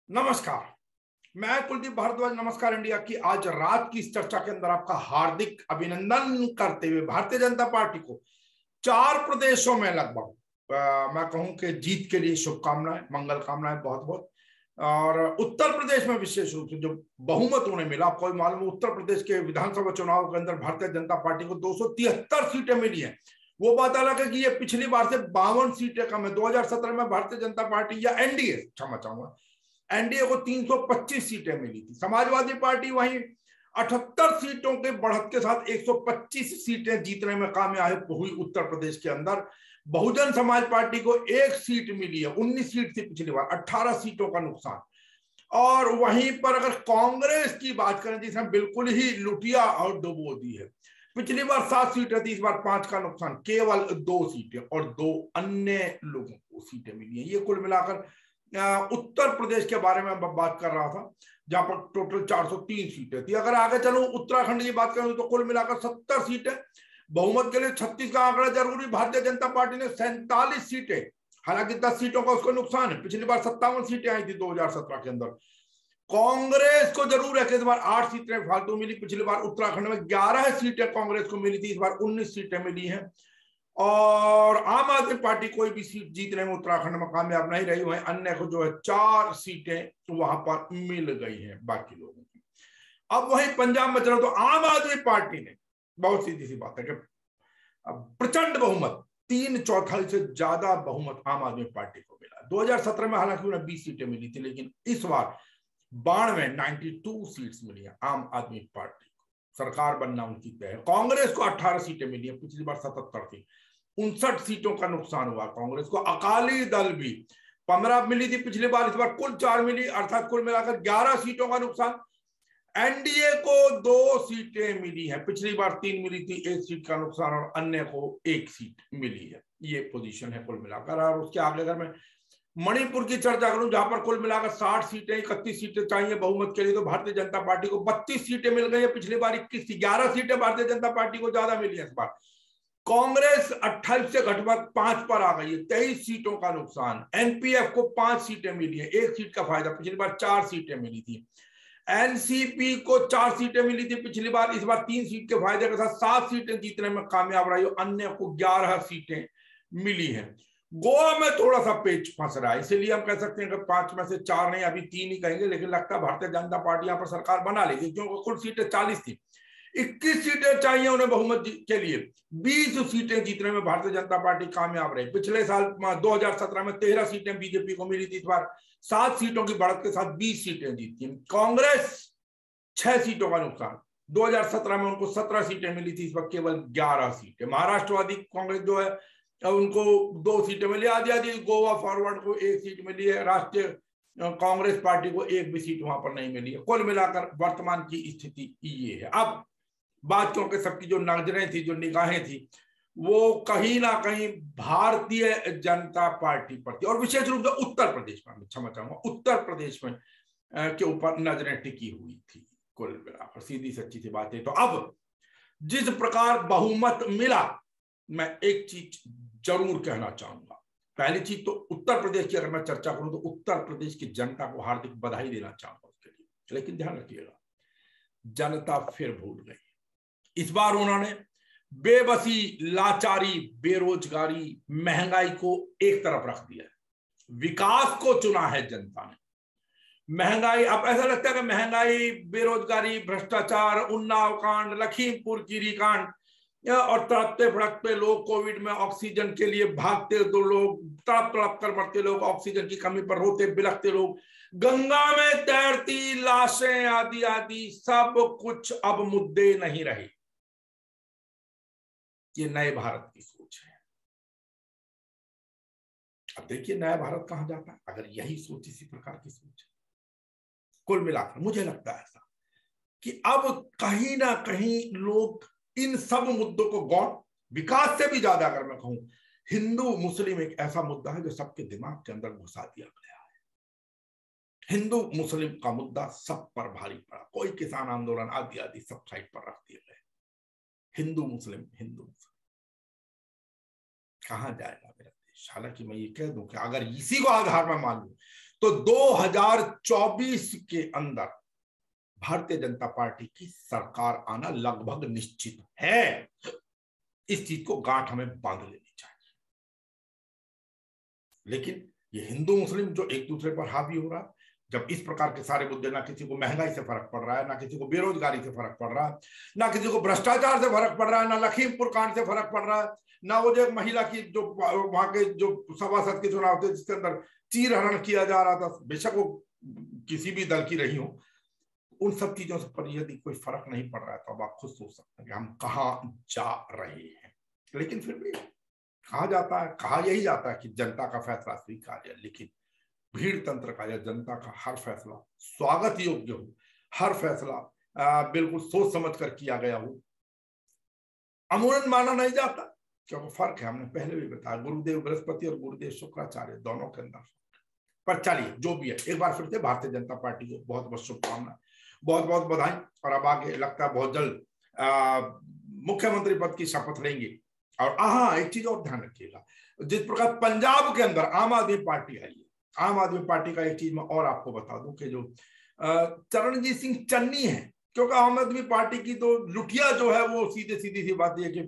नमस्कार। मैं कुलदीप भारद्वाज नमस्कार इंडिया की आज रात की इस चर्चा के अंदर आपका हार्दिक अभिनंदन करते हुए भारतीय जनता पार्टी को 4 प्रदेशों में लगभग मैं कहूं कि जीत के लिए शुभकामनाएं, मंगल कामनाएं बहुत बहुत। और उत्तर प्रदेश में विशेष रूप से जो बहुमत उन्हें मिला, आपको मालूम है उत्तर प्रदेश के विधानसभा चुनाव के अंदर भारतीय जनता पार्टी को 273 सीटें मिली है। वो बात अलग है कि ये पिछली बार से 52 सीटें कम है। 2017 में भारतीय जनता पार्टी या एनडीए, क्षमा चाहूंगा, एनडीए को 325 सीटें मिली थी। समाजवादी पार्टी वहीं 78 सीटों के बढ़त के साथ 125 सीटें जीतने में कामयाब हुई उत्तर प्रदेश के अंदर। बहुजन समाज पार्टी को 1 सीट मिली है, 19 सीट थी पिछली बार, 18 सीटों का नुकसान। और वहीं पर अगर कांग्रेस की बात करें जिसने बिल्कुल ही लुटिया और डुबो दी है, पिछली बार 7 सीटें थी, इस बार 5 का नुकसान, केवल 2 सीटें और 2 अन्य लोगों को सीटें मिली है। ये कुल मिलाकर उत्तर प्रदेश के बारे में बात कर रहा था जहां पर टोटल 403 सीटें थी। अगर आगे चलूं उत्तराखंड की बात करूं तो कुल मिलाकर 70 सीटें, बहुमत के लिए 36 का आंकड़ा जरूरी। भारतीय जनता पार्टी ने 47 सीटें, हालांकि 10 सीटों का उसको नुकसान है। पिछली बार 57 सीटें आई थी 2017 के अंदर। कांग्रेस को जरूर है कि इस बार 8 सीटें फालतू मिली। पिछली बार उत्तराखंड में 11 सीटें कांग्रेस को मिली थी, इस बार 19 सीटें मिली हैं। और आम आदमी पार्टी कोई भी सीट जीतने में उत्तराखंड में कामयाब नहीं रही। वहीं अन्य को जो है 4 सीटें वहां पर मिल गई हैं बाकी लोगों की। अब वहीं पंजाब में चलो तो आम आदमी पार्टी ने, बहुत सीधी सी बात है कि प्रचंड बहुमत, 3/4 से ज्यादा बहुमत आम आदमी पार्टी को मिला। 2017 में हालांकि उन्हें 20 सीटें मिली थी, लेकिन इस बार 92 सीट्स मिली है आम आदमी पार्टी को। सरकार बनना उनकी तय है। कांग्रेस को 18 सीटें मिली है, पिछली बार 77 थी, 59 सीटों का नुकसान हुआ कांग्रेस को। अकाली दल भी 15 मिली थी पिछली बार, इस बार कुल 4 मिली, अर्थात कुल मिलाकर 11 सीटों का नुकसान। एनडीए को 2 सीटें मिली हैं, पिछली बार 3 मिली थी, 1 सीट का नुकसान, और अन्य को 1 सीट मिली है। ये पोजीशन है कुल मिलाकर। और उसके आगे अगर मैं मणिपुर की चर्चा करूं जहां पर कुल मिलाकर 60 सीटें, 31 सीटें चाहिए बहुमत के लिए, तो भारतीय जनता पार्टी को 32 सीटें मिल गई है। पिछली बार 21 थी, 11 सीटें भारतीय जनता पार्टी को ज्यादा मिली है इस बार। कांग्रेस 28 से घटकर 5 पर आ गई है, 23 सीटों का नुकसान। एनपीएफ को 5 सीटें मिली है, 1 सीट का फायदा, पिछली बार 4 सीटें मिली थी। एनसीपी को 4 सीटें मिली थी पिछली बार, इस बार 3 सीट के फायदे के साथ 7 सीटें जीतने में कामयाब रही। अन्य को 11 सीटें मिली हैं। गोवा में थोड़ा सा पेच फंस रहा है, इसलिए हम कह सकते हैं कि 5 में से 4 नहीं, अभी 3 ही कहेंगे, लेकिन लगता है भारतीय जनता पार्टी यहां पर सरकार बना लेगी, क्योंकि कुल सीटें 40 थी। 21 सीटें चाहिए उन्हें बहुमत के लिए, 20 सीटें जीतने में भारतीय जनता पार्टी कामयाब रही। पिछले साल 2017 में 13 सीटें बीजेपी को मिली थी, इस बार 7 सीटों की बढ़त के साथ 20 सीटें जीती। कांग्रेस 6 सीटों का नुकसान, 2017 में उनको 17 सीटें मिली थी, इस वक्त केवल 11 सीटें। महाराष्ट्रवादी कांग्रेस जो है उनको 2 सीटें मिली, आधी आधी। गोवा फॉरवर्ड को 1 सीट मिली है, राष्ट्रीय कांग्रेस पार्टी को 1 भी सीट वहां पर नहीं मिली है। कुल मिलाकर वर्तमान की स्थिति ये है। अब बात, क्योंकि सबकी जो नजरें थी, जो निगाहें थी, वो कहीं ना कहीं भारतीय जनता पार्टी पर थी, और विशेष रूप से उत्तर प्रदेश में, क्षमा चाहूंगा, उत्तर प्रदेश में के ऊपर नजरें टिकी हुई थी। कुल मिलाकर सीधी सच्ची सी बात है। तो अब जिस प्रकार बहुमत मिला, मैं एक चीज जरूर कहना चाहूंगा। पहली चीज तो उत्तर प्रदेश की अगर मैं चर्चा करूं तो उत्तर प्रदेश की जनता को हार्दिक बधाई देना चाहूंगा उसके लिए, लेकिन ध्यान रखिएगा, जनता फिर भूल गई। इस बार उन्होंने बेबसी, लाचारी, बेरोजगारी, महंगाई को एक तरफ रख दिया है। विकास को चुना है जनता ने। महंगाई, अब ऐसा लगता है कि महंगाई, बेरोजगारी, भ्रष्टाचार, उन्नाव कांड, लखीमपुर कीरी कांड, और तड़पते भड़कते लोग, कोविड में ऑक्सीजन के लिए भागते दो लोग, तड़प तड़प कर मरते लोग, ऑक्सीजन की कमी पर रोते बिलखते लोग, गंगा में तैरती लाशें, आदि आदि सब कुछ अब मुद्दे नहीं रहे। ये नए भारत की सोच है। अब देखिए नया भारत कहां जाता है अगर यही सोच, इसी प्रकार की सोच है। कुल मिलाकर मुझे लगता है ऐसा कि अब कहीं ना कहीं लोग इन सब मुद्दों को गौर, विकास से भी ज्यादा अगर मैं कहूं, हिंदू मुस्लिम एक ऐसा मुद्दा है जो सबके दिमाग के अंदर घुसा दिया गया है। हिंदू मुस्लिम का मुद्दा सब पर भारी पड़ा, कोई किसान आंदोलन आदि आदि सब साइड पर रख दिए गए। हिंदू मुस्लिम, हिंदू मुस्लिम, कहां जाएगा मेरा देश? हालांकि मैं ये कह दूं कि अगर इसी को आधार में मान लूं तो 2024 के अंदर भारतीय जनता पार्टी की सरकार आना लगभग निश्चित है। इस चीज को गांठ हमें बांध लेनी चाहिए। लेकिन ये हिंदू मुस्लिम जो एक दूसरे पर हावी हो रहा है, जब इस प्रकार के सारे मुद्दे, ना किसी को महंगाई से फर्क पड़ रहा है, ना किसी को बेरोजगारी से फर्क पड़ रहा है, ना किसी को भ्रष्टाचार से फर्क पड़ रहा है, ना लखीमपुर कांड से फर्क पड़ रहा है, ना वो जो महिला की जो वहां के जो सभासद के चुनाव थे जिसके अंदर चीरहरण किया जा रहा था, बेशक वो किसी भी दल की रही हो, उन सब चीजों से पर यदि कोई फर्क नहीं पड़ रहा है तो अब आप खुद सोच सकते हैं कि हम कहाँ जा रहे हैं। लेकिन फिर भी कहा जाता है, कहा यही जाता है कि जनता का फैसला स्वीकार्य है, लेकिन भीड़ तंत्र का या जनता का हर फैसला स्वागत योग्य हो, हर फैसला बिल्कुल सोच समझ कर किया गया हो, अमूलन माना नहीं जाता। क्योंकि फर्क है, हमने पहले भी बताया, गुरुदेव बृहस्पति और गुरुदेव शुक्राचार्य दोनों के अंदर। पर चलिए जो भी है, एक बार फिर से भारतीय जनता पार्टी को बहुत बहुत शुभकामनाएं, बहुत बहुत बधाई। और अब आगे लगता है बहुत जल्द मुख्यमंत्री पद की शपथ लेंगे। और हाँ, एक चीज और ध्यान रखिएगा, जिस प्रकार पंजाब के अंदर आम आदमी पार्टी आई है, आम आदमी पार्टी का एक चीज मैं और आपको बता दूं कि जो चरणजीत सिंह चन्नी है, क्योंकि आम आदमी पार्टी की तो लुटिया जो है वो सीधे सीधी सी बात है कि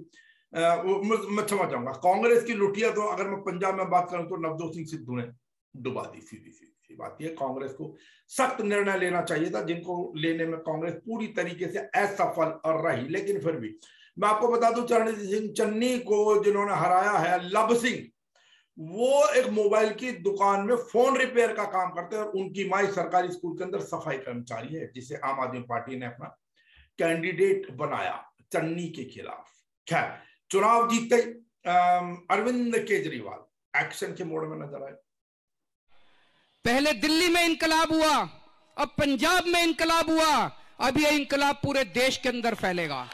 मैं समझ जाऊंगा, कांग्रेस की लुटिया तो अगर मैं पंजाब में बात करूं तो नवजोत सिंह सिद्धू ने डुबा दी। सीधी सीधी बात यह, कांग्रेस को सख्त निर्णय लेना चाहिए था, जिनको लेने में कांग्रेस पूरी तरीके से असफल और रही। लेकिन फिर भी मैं आपको बता दूं, चरणजीत सिंह चन्नी को जिन्होंने हराया है लब सिंह, वो एक मोबाइल की दुकान में फोन रिपेयर का काम करते हैं और उनकी माई सरकारी स्कूल के अंदर सफाई कर्मचारी है, जिसे आम आदमी पार्टी ने अपना कैंडिडेट बनाया चन्नी के खिलाफ। खैर, चुनाव जीतते अरविंद केजरीवाल एक्शन के मोड में नजर आए। पहले दिल्ली में इंकलाब हुआ, अब पंजाब में इंकलाब हुआ, अब यह इंकलाब पूरे देश के अंदर फैलेगा।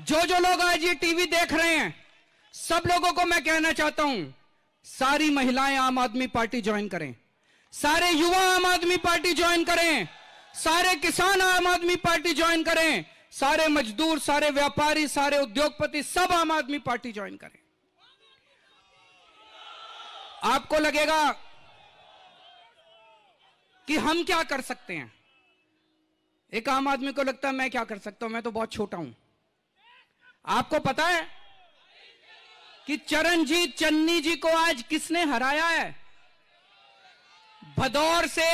जो जो लोग आज ये टीवी देख रहे हैं, सब लोगों को मैं कहना चाहता हूं, सारी महिलाएं आम आदमी पार्टी ज्वाइन करें, सारे युवा आम आदमी पार्टी ज्वाइन करें, सारे किसान आम आदमी पार्टी ज्वाइन करें, सारे मजदूर, सारे व्यापारी, सारे उद्योगपति सब आम आदमी पार्टी ज्वाइन करें। आपको लगेगा कि हम क्या कर सकते हैं, एक आम आदमी को लगता है मैं क्या कर सकता हूं, मैं तो बहुत छोटा हूं। आपको पता है कि चरणजीत चन्नी जी को आज किसने हराया है? भदौर से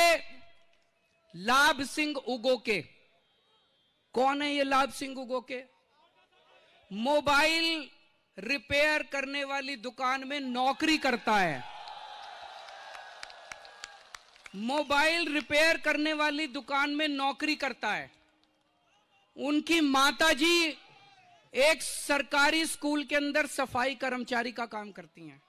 लाभ सिंह उगोके। कौन है ये लाभ सिंह उगोके? मोबाइल रिपेयर करने वाली दुकान में नौकरी करता है। मोबाइल रिपेयर करने वाली दुकान में नौकरी करता है। उनकी माताजी एक सरकारी स्कूल के अंदर सफाई कर्मचारी का काम करती हैं।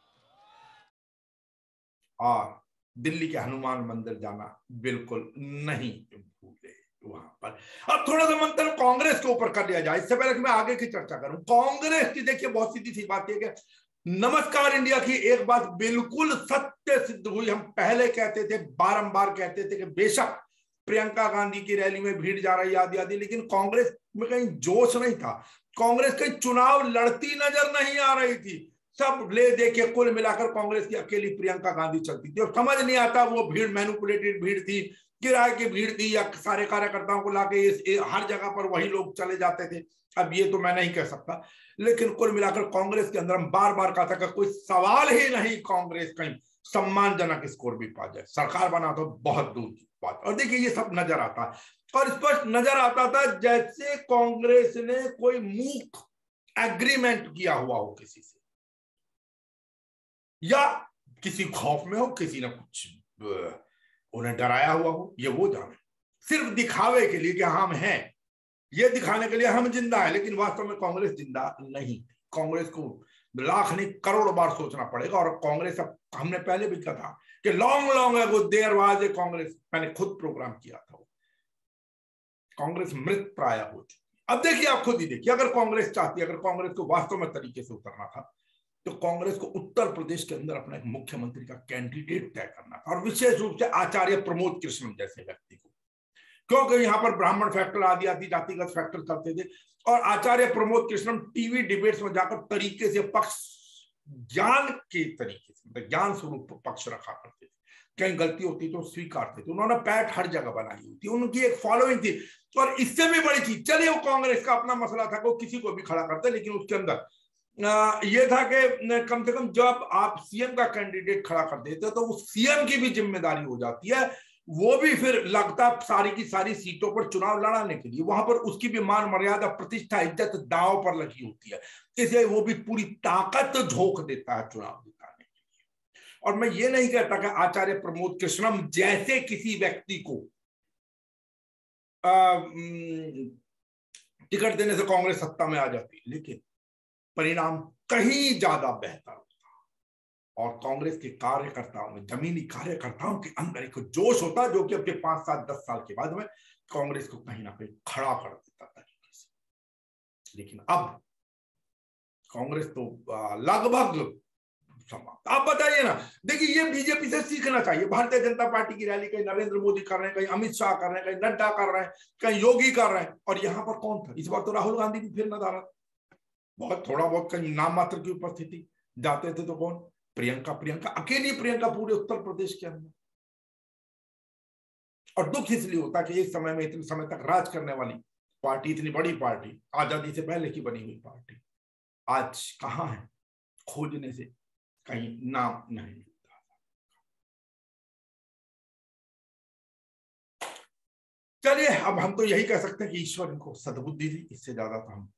और दिल्ली के हनुमान मंदिर जाना बिल्कुल नहीं भूले वहां पर। अब थोड़ा सा मंथन कांग्रेस के ऊपर कर लिया जाए, इससे पहले कि मैं आगे की चर्चा करूं। कांग्रेस की देखिए बहुत सीधी सी बात है कि नमस्कार इंडिया की एक बात बिल्कुल सत्य सिद्ध हुई। हम पहले कहते थे, बारंबार कहते थे कि बेशक प्रियंका गांधी की रैली में भीड़ जा रही आदि आदि, लेकिन कांग्रेस में कहीं जोश नहीं था। कांग्रेस कहीं चुनाव लड़ती नजर नहीं आ रही थी। सब ले देखे कुल मिलाकर कांग्रेस की अकेली प्रियंका गांधी चलती थी। और समझ नहीं आता वो भीड़ मैनिपुलेटेड भीड़ थी, किराए की भीड़ थी, या सारे कार्यकर्ताओं को लाके हर जगह पर वही लोग चले जाते थे। अब ये तो मैं नहीं कह सकता, लेकिन कुल मिलाकर कांग्रेस के अंदर हम बार बार कहा था कि कोई सवाल ही नहीं कांग्रेस कहीं सम्मानजनक स्कोर भी पा जाए, सरकार बना तो बहुत दूर की बात। और देखिए ये सब नजर आता है और स्पष्ट नजर आता था जैसे कांग्रेस ने कोई मूक एग्रीमेंट किया हुआ हो किसी से, या किसी खौफ में हो, किसी ने कुछ उन्हें डराया हुआ हो, ये वो जाने। सिर्फ दिखावे के लिए कि हम हैं, ये दिखाने के लिए हम जिंदा है, लेकिन वास्तव में कांग्रेस जिंदा नहीं। कांग्रेस को लाख नहीं करोड़ बार सोचना पड़ेगा। और कांग्रेस, अब हमने पहले भी कहा था कि long long ago there was a congress, मैंने खुद प्रोग्राम किया था, कांग्रेस मृत प्राय हो चुकी। अब देखिए, आप खुद ही देखिए, अगर कांग्रेस चाहती, अगर कांग्रेस को वास्तव में तरीके से उतरना था तो कांग्रेस को उत्तर प्रदेश के अंदर अपना एक मुख्यमंत्री का कैंडिडेट तय करना था, और विशेष रूप से आचार्य प्रमोद कृष्णम जैसे व्यक्ति को, क्योंकि यहां पर ब्राह्मण फैक्टर आदि आदि जातिगत फैक्टर करते थे। और आचार्य प्रमोद कृष्णम टीवी डिबेट्स में जाकर तरीके से पक्ष ज्ञान के तरीके से, मतलब ज्ञान स्वरूप पक्ष रखा करते थे। कहीं गलती होती तो स्वीकारते थे। उन्होंने पैठ हर जगह बनाई हुई थी, उनकी एक फॉलोइंग थी। और इससे भी बड़ी चीज, चलिए वो कांग्रेस का अपना मसला था, वो किसी को भी खड़ा करते, लेकिन उसके अंदर ये था कि कम से कम जब आप सीएम का कैंडिडेट खड़ा कर देते तो उस सीएम की भी जिम्मेदारी हो जाती है, वो भी फिर लगता सारी की सारी सीटों पर चुनाव लड़ाने के लिए, वहां पर उसकी भी मान मर्यादा, प्रतिष्ठा, इज्जत दांव पर लगी होती है। इसलिए वो भी पूरी ताकत झोंक देता है चुनाव जिताने के लिए। और मैं ये नहीं कहता कि आचार्य प्रमोद कृष्णम जैसे किसी व्यक्ति को टिकट देने से कांग्रेस सत्ता में आ जाती, लेकिन परिणाम कहीं ज्यादा बेहतर होता और कांग्रेस के कार्यकर्ताओं में, जमीनी कार्यकर्ताओं के अंदर एक जोश होता जो कि अपने 5, 7, 10 साल के बाद में कांग्रेस को कहीं ना कहीं खड़ा कर देता तरीके से। लेकिन अब कांग्रेस तो लगभग समाप्त। आप बताइए ना, देखिए ये बीजेपी से सीखना चाहिए। भारतीय जनता पार्टी की रैली कहीं नरेंद्र मोदी कर रहे हैं, कहीं अमित शाह कर रहे हैं, कहीं नड्डा कर रहे हैं, कहीं योगी कर रहे हैं, और यहाँ पर कौन था? इस बार तो राहुल गांधी भी फिर नदारद, बहुत थोड़ा बहुत कहीं नाम मात्र की उपस्थिति, जाते थे तो कौन? प्रियंका, अकेली प्रियंका पूरे उत्तर प्रदेश के अंदर। और दुख इसलिए होता कि एक समय में, इतने समय तक राज करने वाली पार्टी, इतनी बड़ी पार्टी, आजादी से पहले की बनी हुई पार्टी, आज कहां है? खोजने से कहीं नाम नहीं मिलता। चलिए, अब हम तो यही कह सकते हैं कि ईश्वर इनको सद्बुद्धि दी, इससे ज्यादा तो हम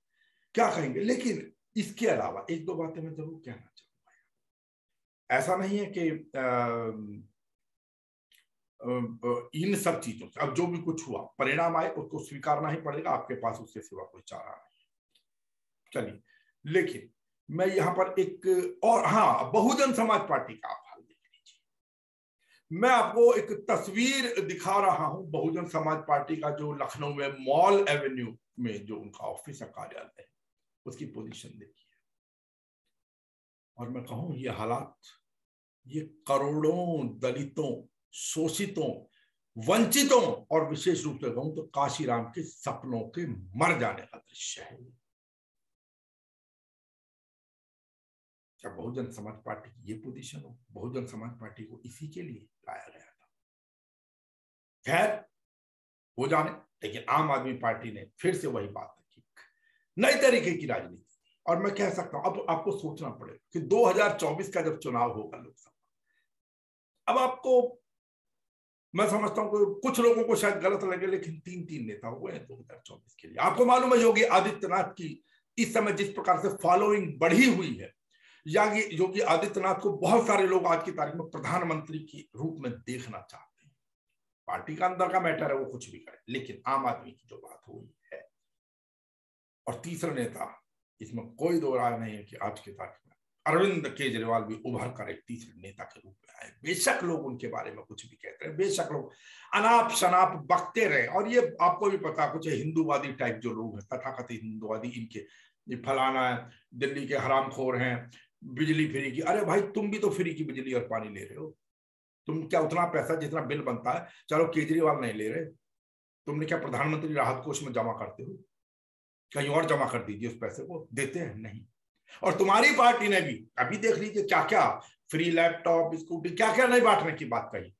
क्या कहेंगे। लेकिन इसके अलावा एक दो बातें मैं जरूर कहना चाहूंगा। ऐसा नहीं है कि इन सब चीजों से अब जो भी कुछ हुआ, परिणाम आए, उसको स्वीकारना ही पड़ेगा, आपके पास उसके सिवा कोई चारा नहीं। चलिए, लेकिन मैं यहां पर एक और, हाँ, बहुजन समाज पार्टी का आप हाल देख लीजिए। मैं आपको एक तस्वीर दिखा रहा हूं बहुजन समाज पार्टी का, जो लखनऊ में मॉल एवेन्यू में जो उनका ऑफिस है, कार्यालय है, उसकी पोजीशन देखिए। और मैं कहूं ये हालात, ये करोड़ों दलितों, शोषितों, वंचितों और विशेष रूप से कहूं तो काशीराम के सपनों के मर जाने का दृश्य है। क्या बहुजन समाज पार्टी की ये पोजीशन हो? बहुजन समाज पार्टी को इसी के लिए लाया गया था। खैर, हो जाने। लेकिन आम आदमी पार्टी ने फिर से वही बात की, नई तरीके की राजनीति। और मैं कह सकता हूं, अब आपको सोचना पड़ेगा कि 2024 का जब चुनाव होगा लोकसभा, अब आपको, मैं समझता हूं कि कुछ लोगों को शायद गलत लगे, लेकिन 3 नेता हुए हैं 2024 के लिए। आपको मालूम है योगी आदित्यनाथ की इस समय जिस प्रकार से फॉलोइंग बढ़ी हुई है, योगी आदित्यनाथ को बहुत सारे लोग आज की तारीख में प्रधानमंत्री के रूप में देखना चाहते हैं। पार्टी का अंदर का मैटर है, वो कुछ भी करे, लेकिन आम आदमी की जो बात हुई है। और तीसरा नेता, इसमें कोई दो राय नहीं है कि आज की तारीख में अरविंद केजरीवाल भी उभर कर एक तीसरे नेता के रूप में आए। बेशक लोग उनके बारे में कुछ भी कहते रहे, बेशक लोग अनाप शनाप बकते रहे, और ये आपको भी पता, कुछ हिंदूवादी टाइप जो लोग हैं, तथाकथित हिंदूवादी, इनके ये फलाना है, दिल्ली के हरामखोर हैं, बिजली फ्री की। अरे भाई, तुम भी तो फ्री की बिजली और पानी ले रहे हो। तुम क्या उतना पैसा जितना बिल बनता है, चलो केजरीवाल नहीं ले रहे, तुमने क्या प्रधानमंत्री राहत कोष में जमा करते हो? कहीं और जमा कर दीजिए उस पैसे को। देते हैं? नहीं। और तुम्हारी पार्टी ने भी अभी देख लीजिए क्या क्या फ्री लैपटॉप, स्कूटी, क्या क्या नहीं बांटने की बात कही।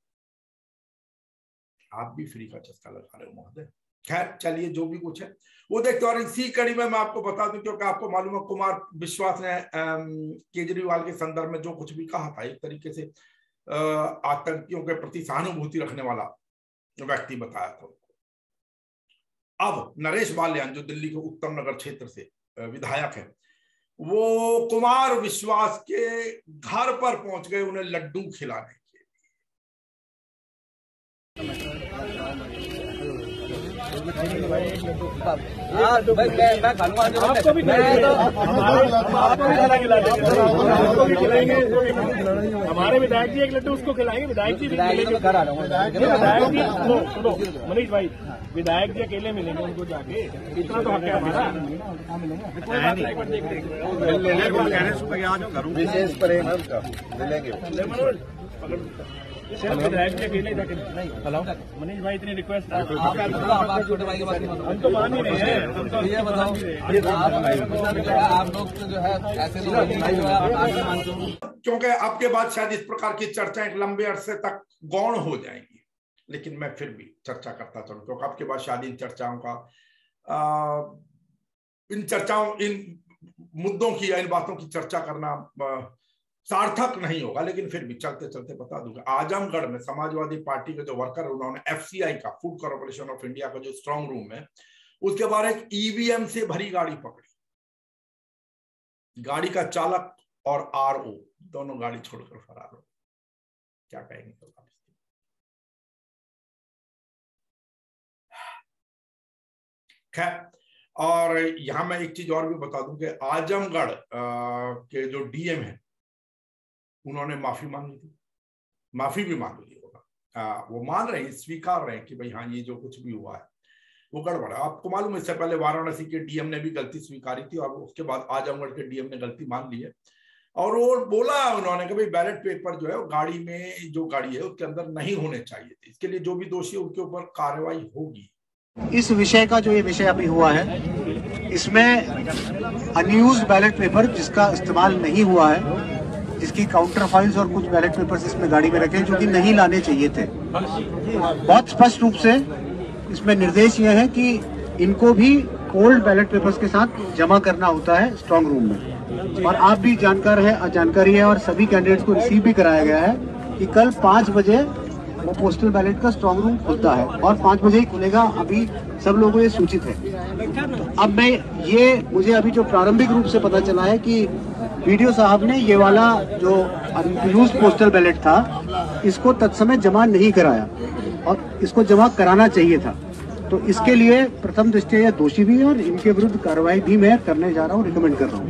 आप भी फ्री का चस्का लगा रहे हो महोदय। खैर, चलिए, जो भी कुछ है वो देखते। और इसी कड़ी में मैं आपको बता दूं, क्योंकि आपको मालूम है कुमार विश्वास ने केजरीवाल के संदर्भ में जो कुछ भी कहा था, एक तरीके से आतंकियों के प्रति सहानुभूति रखने वाला व्यक्ति बताया था। अब नरेश बाल्यान, जो दिल्ली के उत्तम नगर क्षेत्र से विधायक है, वो कुमार विश्वास के घर पर पहुंच गए उन्हें लड्डू खिलाने के लिए। मैं खाऊंगा, आपको भी खिलाएंगे। हमारे विधायक जी एक लड्डू उसको खिलाएंगे। विधायक जी घर आ रहा हूँ। विधायक जी, सुनो मनीष भाई, विधायक जी अकेले मिलेंगे उनको जाके, इतना तो हक है हमारा। विशेष प्रेम है उसका, मिलेंगे। सिर्फ विधायक जी अकेले जाके नहीं। हेलो मनीष भाई, इतनी रिक्वेस्ट हम तो मान ही रहे हैं। ये बताओ आप लोग जो है ऐसे क्योंकि आपके बाद शायद इस प्रकार की चर्चाएं एक लंबे अरसे तक गौण हो जाएंगी, लेकिन मैं फिर भी चर्चा करता चलूं क्योंकि आपके बाद शायद इन मुद्दों की या इन बातों की चर्चा करना सार्थक नहीं होगा। लेकिन फिर भी चलते चलते बता दूंगा, आजमगढ़ में समाजवादी पार्टी के जो वर्कर, उन्होंने एफसीआई का, फूड कॉर्पोरेशन ऑफ इंडिया का जो स्ट्रांग रूम है, उसके बाहर एक ईवीएम से भरी गाड़ी पकड़ी। गाड़ी का चालक और आरओ दोनों गाड़ी छोड़कर फरार हो। क्या कहेंगे तो आप? खैर, और यहां मैं एक चीज और भी बता दूं कि आजमगढ़ के जो डीएम है, उन्होंने माफी मांगी थी, माफी भी मांग ली होगा। वो मान रहे हैं, स्वीकार रहे हैं कि भाई हाँ, ये जो कुछ भी हुआ है वो गड़बड़ है। आपको मालूम है, इससे पहले वाराणसी के डीएम ने भी गलती स्वीकारी थी और उसके बाद आजमगढ़ के डीएम ने गलती मान ली है। और वो बोला उन्होंने कि भाई बैलेट पेपर जो है वो गाड़ी में, जो गाड़ी है उसके अंदर नहीं होने चाहिए थे। इसके लिए जो भी दोषी है उनके ऊपर कार्रवाई होगी। इस विषय का जो ये विषय अभी हुआ है, इसमें अनयूज्ड बैलेट पेपर जिसका इस्तेमाल नहीं हुआ है, जिसकी काउंटर फाइल्स और कुछ बैलेट पेपर्स इसमें गाड़ी में रखे जो कि नहीं लाने चाहिए थे। बहुत स्पष्ट रूप से इसमें निर्देश ये है कि इनको भी ओल्ड बैलेट पेपर्स के साथ जमा करना होता है स्ट्रांग रूम में। और आप भी जानकारी है और सभी कैंडिडेट्स को रिसीव भी कराया गया है कि कल 5 बजे वो पोस्टल बैलेट का स्ट्रांग रूम खुलता है और 5 बजे ही खुलेगा। अभी सब लोगों को ये सूचित है। अब मुझे अभी जो प्रारंभिक रूप से पता चला है कि वीडियो साहब ने ये वाला जो अनयूज्ड पोस्टल बैलेट था, इसको तत्समय जमा नहीं कराया और इसको जमा कराना चाहिए था। तो इसके लिए प्रथम दृष्टया ये दोषी भी है और इनके विरुद्ध कार्रवाई भी मैं करने जा रहा हूँ, रिकमेंड कर रहा हूँ।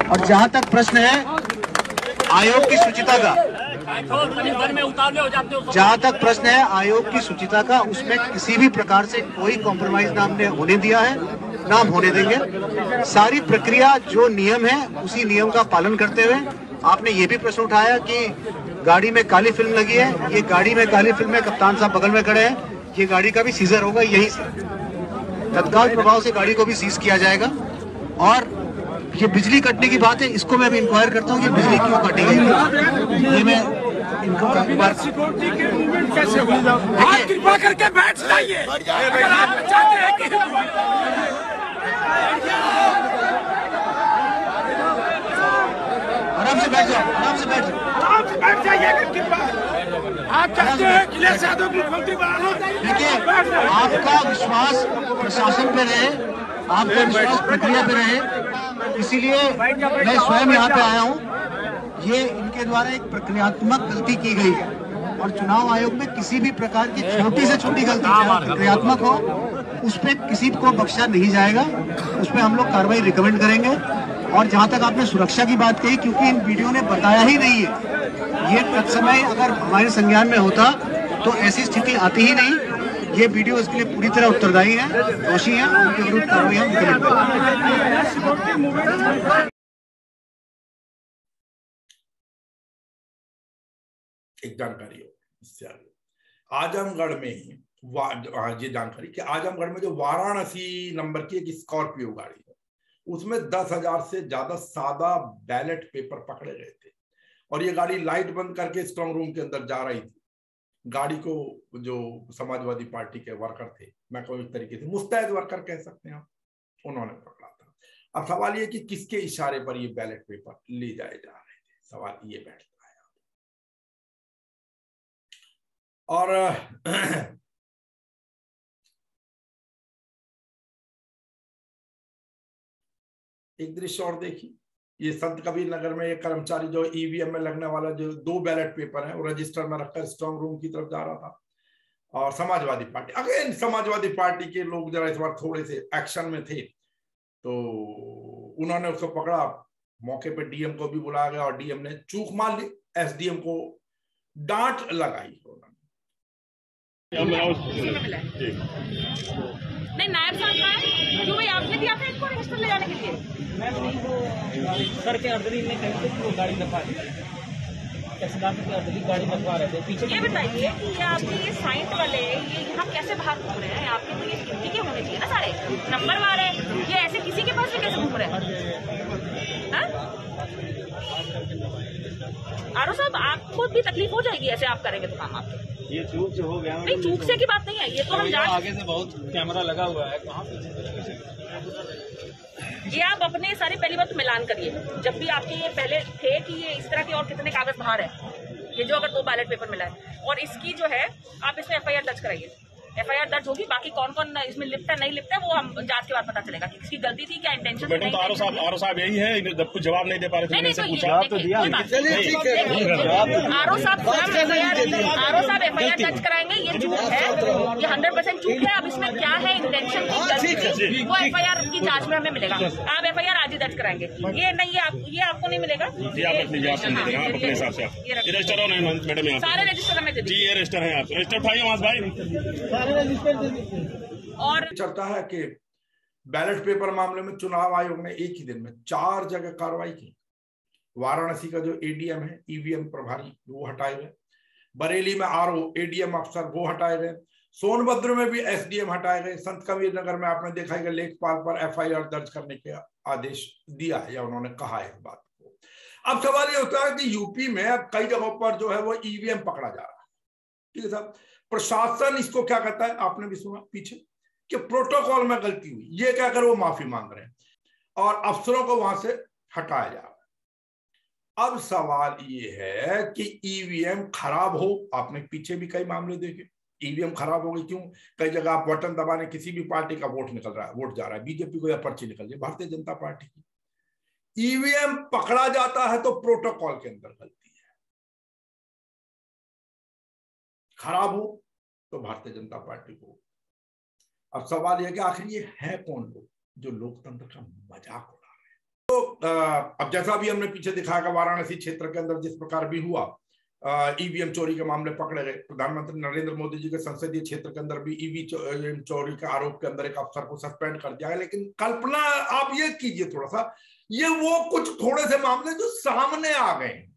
और जहाँ तक प्रश्न है आयोग की शुचिता का, जहाँ तक प्रश्न है आयोग की शुचिता का, उसमें किसी भी प्रकार से कोई कॉम्प्रोमाइज ना हमने होने दिया है, ना हम होने देंगे। सारी प्रक्रिया जो नियम है उसी नियम का पालन करते हुए। आपने ये भी प्रश्न उठाया कि गाड़ी में काली फिल्म लगी है, ये गाड़ी में काली फिल्म है, कप्तान साहब बगल में खड़े हैं, ये गाड़ी का भी सीजर होगा, यही से तत्काल प्रभाव से गाड़ी को भी सीज किया जाएगा। और ये बिजली कटने की बात है, इसको मैं अभी इंक्वायर करता हूँ कि बिजली क्यों कटी गई। ये मैं इनको सिक्योरिटी के मूवमेंट कैसे हुआ? आप कृपा करके बैठ जाइए। अगर आप चाहते हैं कि आराम से बैठ जाओ, आराम से बैठ जाइएगा। कृपा आप चाहते हैं अखिलेश यादव मुख्यमंत्री बनाना। देखिए, आपका विश्वास प्रशासन पे रहे, आपका विश्वास प्रक्रिया पे रहे, इसीलिए मैं स्वयं यहाँ पे आया हूँ। ये इनके द्वारा एक प्रक्रियात्मक गलती की गई है और चुनाव आयोग में किसी भी प्रकार की छोटी से छोटी गलती प्रक्रियात्मक हो, उस पर किसी को बख्शा नहीं जाएगा। उस पर हम लोग कार्रवाई रिकमेंड करेंगे। और जहाँ तक आपने सुरक्षा की बात कही, क्योंकि इन वीडियो ने बताया ही नहीं है, ये तत्समय अगर हमारे संज्ञान में होता तो ऐसी स्थिति आती ही नहीं। ये वीडियो इसके लिए पूरी तरह उत्तरदायी है, दोषी है, उनके विरुद्ध कार्रवाई हम करेंगे। एक जानकारी हो इससे आगे, आजमगढ़ में ही ये जानकारी कि आजमगढ़ में जो वाराणसी नंबर की एक स्कॉर्पियो गाड़ी है, उसमें 10,000 से ज्यादा सादा बैलेट पेपर पकड़े गए थे। और ये गाड़ी लाइट बंद करके स्ट्रांग रूम के अंदर जा रही थी। गाड़ी को जो समाजवादी पार्टी के वर्कर थे, मैं कोई तरीके से मुस्तैद वर्कर कह सकते हैं, उन्होंने पकड़ा था। अब सवाल ये कि किसके इशारे पर ये बैलेट पेपर ले जाए जा रहे थे, सवाल ये बैठता है। और एक दृश्य और देखिए, ये संत कबीर नगर में एक कर्मचारी जो ईवीएम में लगने वाला जो 2 बैलेट पेपर है वो रजिस्टर में रखकर स्ट्रांग रूम की तरफ जा रहा था। और Samajwadi party, again Samajwadi party के लोग जरा इस बार थोड़े से एक्शन में थे, तो उन्होंने उसको पकड़ा। मौके पे डीएम को भी बुलाया गया और डीएम ने चूक मार ली, एसडीएम को डांट लगाई। नहीं, नायब साहब क्यों भाई आपने दिया था इनको रजिस्टर ले जाने के लिए? सर के अर्दरी ने कहीं तो गाड़ी दफा दी। गाड़ी लगवा रहे थे पीछे। ये बताइए कि आपके ये साइंस वाले ये यहाँ कैसे बाहर घूम रहे हैं? आपके तो ये गिनती के होने चाहिए ना सारे नंबर वाले, ये ऐसे किसी के पास भी कैसे घूम रहे हैं? आरो साहब, आपको भी तकलीफ हो जाएगी ऐसे आप करेंगे तो काम आपके। ये चूक से हो गया। नहीं, चूक से की बात नहीं है, ये तो हम जान। आगे से बहुत कैमरा लगा हुआ है, कहाँ ये आप अपने सारे पहली बात तो मिलान करिए, जब भी आपके ये पहले थे कि ये इस तरह के और कितने कागज बाहर है, ये जो अगर 2 बैलेट पेपर मिला है, और इसकी जो है आप इसमें FIR दर्ज कराइए। FIR दर्ज होगी, बाकी कौन कौन इसमें लिप्त है नहीं लिप्त है वो हम जांच के बाद पता चलेगा कि किसकी गलती थी, क्या इंटेंशन थी। मैडम, तो आरो साहब यही है, जब कुछ जवाब नहीं दे पा रहे थे, नहीं, मैंने तो पूछा आरो साहब आरो साहब FIR दर्ज कराएंगे, ये चूक है, ये 100% चूक है। अब इसमें क्या है इंटेंशन की, वो FIR की जांच में हमें मिलेगा। आप FIR आज ही दर्ज कराएंगे, ये नहीं, ये आपको नहीं मिलेगा जी। आप अपनी जवाब सुन दे, आप अपने हिसाब से रजिस्टर और मैडम यहाँ सारे रजिस्टर हमें दे जी, ये रजिस्टर है, आप रजिस्टर उठाइए वहां भाई। और चलता है कि बैलेट पेपर मामले में चुनाव आयोग ने एक ही दिन में 4 जगह कार्रवाई की। वाराणसी का जो ADM है, EVM प्रभारी, वो हटाए गए। बरेली में RO ADM अफसर वो हटाए गए। सोनभद्र में भी SDM हटाए गए। संत कबीर नगर में आपने देखा है कि लेखपाल पर FIR दर्ज करने के आदेश दिया है या उन्होंने कहा है इस बात को। अब सवाल ये होता है कि यूपी में अब कई जगहों पर जो है वो EVM पकड़ा जा रहा है। ठीक है साहब, प्रशासन इसको क्या कहता है, आपने भी सुना पीछे कि प्रोटोकॉल में गलती हुई, ये कहकर वो माफी मांग रहे हैं और अफसरों को वहां से हटाया जा रहा है। अब सवाल ये है कि EVM खराब हो, आपने पीछे भी कई मामले देखे, EVM खराब हो गई क्यों? कई जगह आप बटन दबाने किसी भी पार्टी का वोट निकल रहा है, वोट जा रहा है, बीजेपी को या पर्ची निकल रही है, भारतीय जनता पार्टी की। EVM पकड़ा जाता है तो प्रोटोकॉल के अंदर गलती है, खराब हो तो भारतीय जनता पार्टी को। अब सवाल यह कि आखिर ये है कौन लोग जो लोकतंत्र का मजाक उड़ा रहे हैं? तो अब जैसा भी हमने पीछे दिखाया कि वाराणसी क्षेत्र के अंदर जिस प्रकार भी हुआ, EVM चोरी के मामले पकड़े गए। प्रधानमंत्री नरेंद्र मोदी जी के संसदीय क्षेत्र के अंदर भी EVM चोरी के आरोप के अंदर एक अफसर को सस्पेंड कर दिया है। लेकिन कल्पना आप ये कीजिए थोड़ा सा, ये वो कुछ थोड़े से मामले जो सामने आ गए हैं,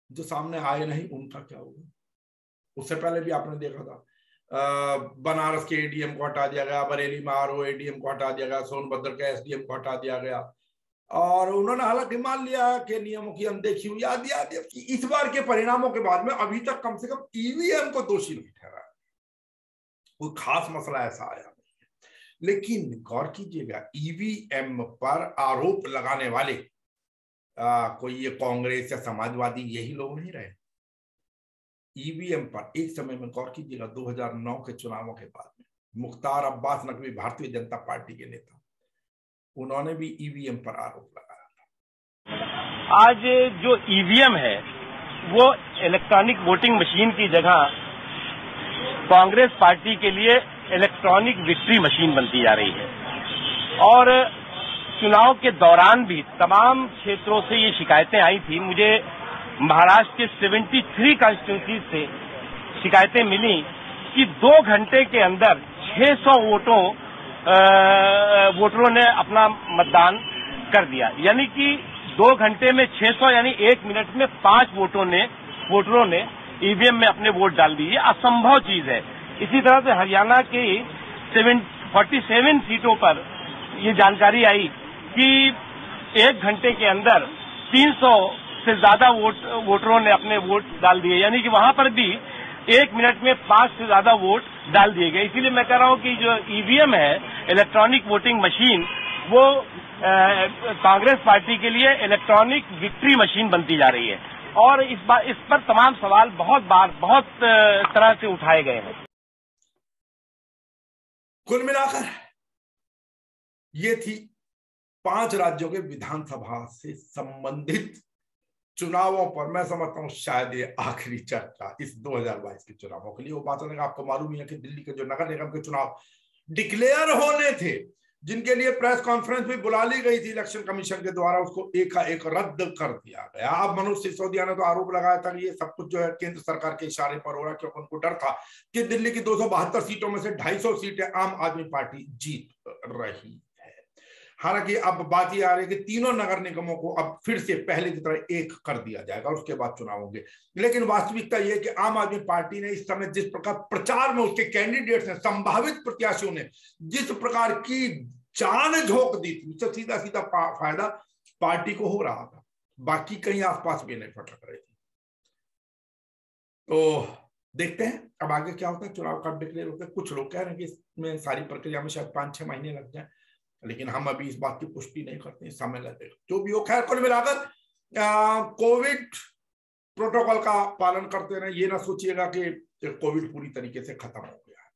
जो सामने आए नहीं उनका क्या होगा? उससे पहले भी आपने देखा था बनारस के ADM को हटा दिया गया, बरेली में RO ADM को हटा दिया गया, सोनभद्र के SDM को हटा दिया गया, और उन्होंने हालांकि मान लिया कि नियमों की अनदेखी हुई। याद कि इस बार के परिणामों के बाद में अभी तक कम से कम EVM को दोषी नहीं ठहरा, कोई खास मसला ऐसा आया नहीं है। लेकिन गौर कीजिएगा, EVM पर आरोप लगाने वाले कोई ये कांग्रेस या समाजवादी यही लोग नहीं रहे। EVM पर एक समय में गौर कीजिएगा 2009 के चुनावों के बाद में मुख्तार अब्बास नकवी, भारतीय जनता पार्टी के नेता, उन्होंने भी EVM पर आरोप लगाया था। आज जो EVM है वो इलेक्ट्रॉनिक वोटिंग मशीन की जगह कांग्रेस पार्टी के लिए इलेक्ट्रॉनिक विक्ट्री मशीन बनती जा रही है। और चुनाव के दौरान भी तमाम क्षेत्रों से ये शिकायतें आई थी। मुझे महाराष्ट्र के 73 कॉन्स्टिट्यूंसी से शिकायतें मिली कि 2 घंटे के अंदर 600 वोटरों ने अपना मतदान कर दिया। यानी कि 2 घंटे में 600, यानी 1 मिनट में 5 वोटरों ने EVM में अपने वोट डाल दिए। असंभव चीज है। इसी तरह से हरियाणा के 47 सीटों पर ये जानकारी आई कि 1 घंटे के अंदर 300 से ज्यादा वोटरों ने अपने वोट डाल दिए। यानी कि वहां पर भी 1 मिनट में 5 से ज्यादा वोट डाल दिए गए। इसीलिए मैं कह रहा हूं कि जो EVM है, इलेक्ट्रॉनिक वोटिंग मशीन, वो कांग्रेस पार्टी के लिए इलेक्ट्रॉनिक विक्ट्री मशीन बनती जा रही है। और इस पर तमाम सवाल बहुत तरह से उठाए गए हैं। कुल मिलाकर ये थी 5 राज्यों के विधानसभा से संबंधित चुनावों पर, मैं समझता हूं शायद ये आखिरी चर्चा इस 2022 के चुनावों के लिए। वो बात होने का आपको मालूम ही है कि दिल्ली के जो नगर निगम के चुनाव डिक्लेयर होने थे, जिनके लिए प्रेस कॉन्फ्रेंस भी बुला ली गई थी इलेक्शन कमीशन के द्वारा, उसको एक रद्द कर दिया गया। अब मनोज सिसोदिया ने तो आरोप लगाया था कि ये सब कुछ जो है केंद्र सरकार के इशारे पर हो रहा है, क्योंकि उनको डर था कि दिल्ली की 272 सीटों में से 250 सीटें आम आदमी पार्टी जीत रही है। हालांकि अब बात ये आ रही है कि तीनों नगर निगमों को अब फिर से पहले की तरह एक कर दिया जाएगा और उसके बाद चुनाव होंगे। लेकिन वास्तविकता यह है कि आम आदमी पार्टी ने इस समय जिस प्रकार प्रचार में उसके कैंडिडेट्स ने, संभावित प्रत्याशियों ने जिस प्रकार की जान झोंक दी थी, उससे सीधा सीधा फायदा पार्टी को हो रहा था, बाकी कहीं आसपास भी नहीं फटक रही थी। तो देखते हैं अब आगे क्या होता है। चुनाव कब डिक्लेयर होते हैं, कुछ लोग कह रहे हैं कि इसमें सारी प्रक्रिया में शायद 5-6 महीने लग जाए, लेकिन हम अभी इस बात की पुष्टि नहीं करते, समय लगेगा। जो भी हो, खैर कुल मिलाकर कोविड प्रोटोकॉल का पालन करते रहे। ये ना सोचिएगा कि कोविड पूरी तरीके से खत्म हो गया है,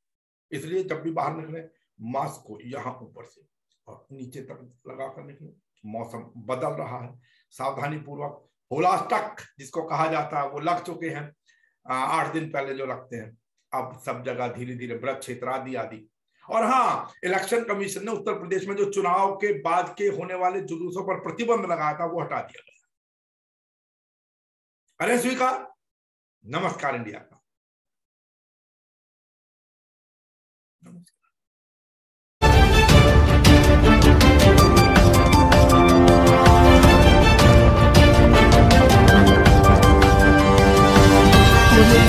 इसलिए जब भी बाहर निकले मास्क को यहाँ ऊपर से और नीचे तक लगा कर निकले। मौसम बदल रहा है, सावधानी पूर्वक होलास्टक जिसको कहा जाता है वो लग चुके हैं 8 दिन पहले जो लगते हैं, अब सब जगह धीरे धीरे ब्रज क्षेत्र आदि। और हाँ, इलेक्शन कमीशन ने उत्तर प्रदेश में जो चुनाव के बाद के होने वाले जुलूसों पर प्रतिबंध लगाया था वो हटा दिया गया। अरे स्वीकार। नमस्कार इंडिया का। नमस्कार। Thank you.